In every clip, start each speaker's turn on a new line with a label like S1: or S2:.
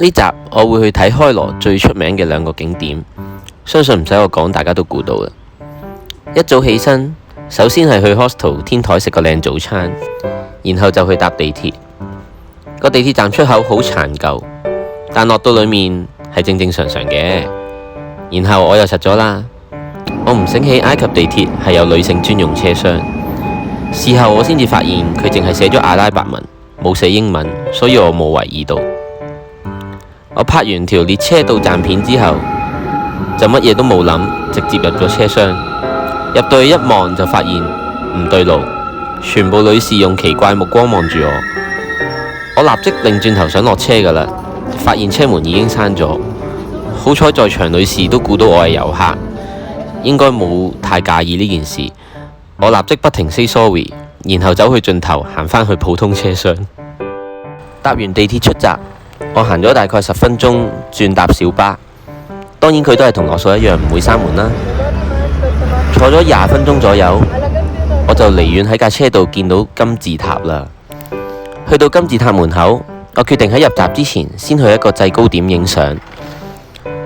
S1: 呢集我會去睇開羅最出名嘅兩個景點，相信唔使我講，大家都估到啦。一早起身，首先係去 hostel 天台食個靚早餐，然後就去搭地鐵。個地鐵站出口好殘舊，但落到裏面係正正常常嘅。然後我又實咗啦，我唔醒起埃及地鐵係有女性專用車廂。事後我先至發現佢淨係寫咗阿拉伯文，冇寫英文，所以我冇懷疑到。我拍完條列車到站片之後，就乜嘢都冇諗，直接入咗車廂。入到去一望就發現唔對路，全部女士用奇怪目光望住我。我立即擰轉頭想落車㗎啦，發現車門已經閂咗。好彩在場女士都估到我係遊客，應該冇太介意呢件事。我立即不停 say sorry， 然後走去盡頭行返去普通車廂。搭完地鐵出閘，我行咗大概10分鐘，轉搭小巴。當然佢都係同羅素一樣唔會閂門啦。坐咗20分鐘左右，我就離遠喺架車度見到金字塔啦。去到金字塔門口，我決定喺入閘之前先去一個制高點影相。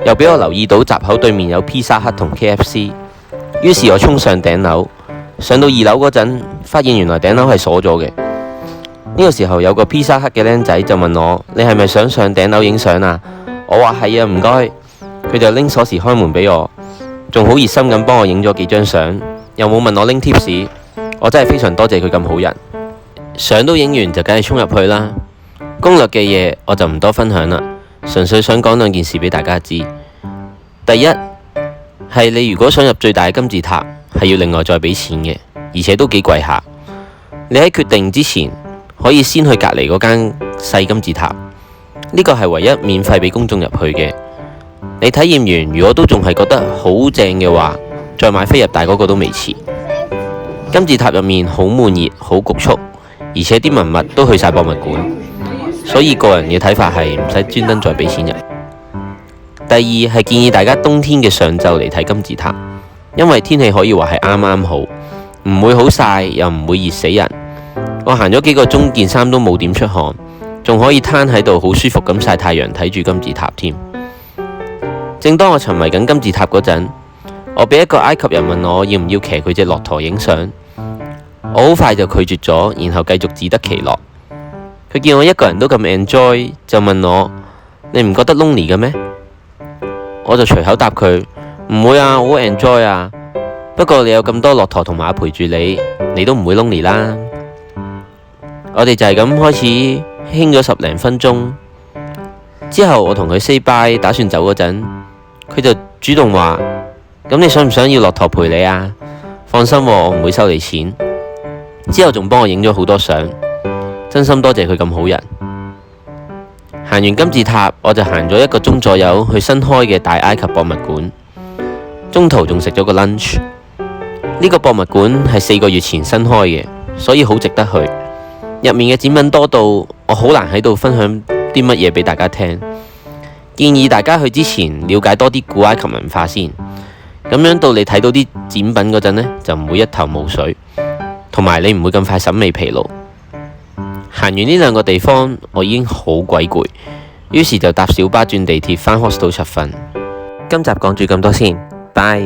S1: 又俾我留意到閘口對面有披薩克同 KFC， 於是我衝上頂樓。上到2樓嗰陣，發現原來頂樓係鎖咗嘅。呢個時候有個披薩克嘅僆仔就問我：你係咪想上頂樓影相啊？我話係啊，唔該。佢就拎鎖匙開門俾我，仲好熱心咁幫我影咗幾張相，又冇問我拎 tips。我真係非常多謝佢咁好人。相都影完就梗係衝入去啦。攻略嘅嘢我就唔多分享啦，純粹想講2件事俾大家知。第一係你如果想入最大嘅金字塔，係要另外再俾錢嘅，而且都幾貴下。你喺決定之前可以先去隔離嗰間細金字塔，呢個係唯一免費俾公眾入去嘅。你體驗完如果都仲係覺得好正嘅話，再買飛入大嗰個都未遲。金字塔入面好悶熱，好局促，而且啲文物都去晒博物館，所以個人嘅睇法係唔使專登再俾錢入。第二係建議大家冬天嘅上晝嚟睇金字塔，因為天氣可以話係啱啱好，唔會好曬又唔會熱死人。我行咗幾個鐘，件衫都冇點出汗，仲可以攤喺度好舒服咁曬太陽睇住金字塔添。正當我沉迷緊金字塔嗰陣，我俾一個埃及人問我要唔要騎佢隻駱駝影相，我好快就拒絕咗，然後繼續自得其樂。佢見我一個人都咁 enjoy， 就問我：你唔覺得 lonely 嘅咩？我就隨口答佢：唔會啊，我好 enjoy 啊。不過你有咁多駱駝同馬陪住你，你都唔會 lonely 啦。我哋就係咁開始傾咗10零分鐘，之後我同佢 say bye， 打算走嗰陣，佢就主動話：咁你想唔想要駱駝陪你啊？放心喎，我唔會收你錢。之後仲幫我影咗好多相，真心多謝佢咁好人。行完金字塔，我就行咗1個鐘左右去新開嘅大埃及博物館，中途仲食咗個 lunch。呢個博物館係4個月前新開嘅，所以好值得去。入面嘅展品多到我好難喺度分享啲乜嘢俾大家聽。建議大家去之前了解多啲古埃及文化先，咁樣到你睇到啲展品嗰陣呢，就唔會一頭霧水，同埋你唔會咁快審美疲勞。行完呢2個地方，我已經好鬼攰，於是就搭小巴轉地鐵返 hostel 瞓。今集講住咁多先，拜。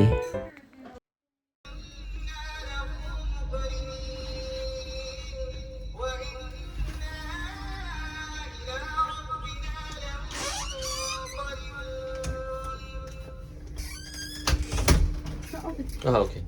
S1: OK。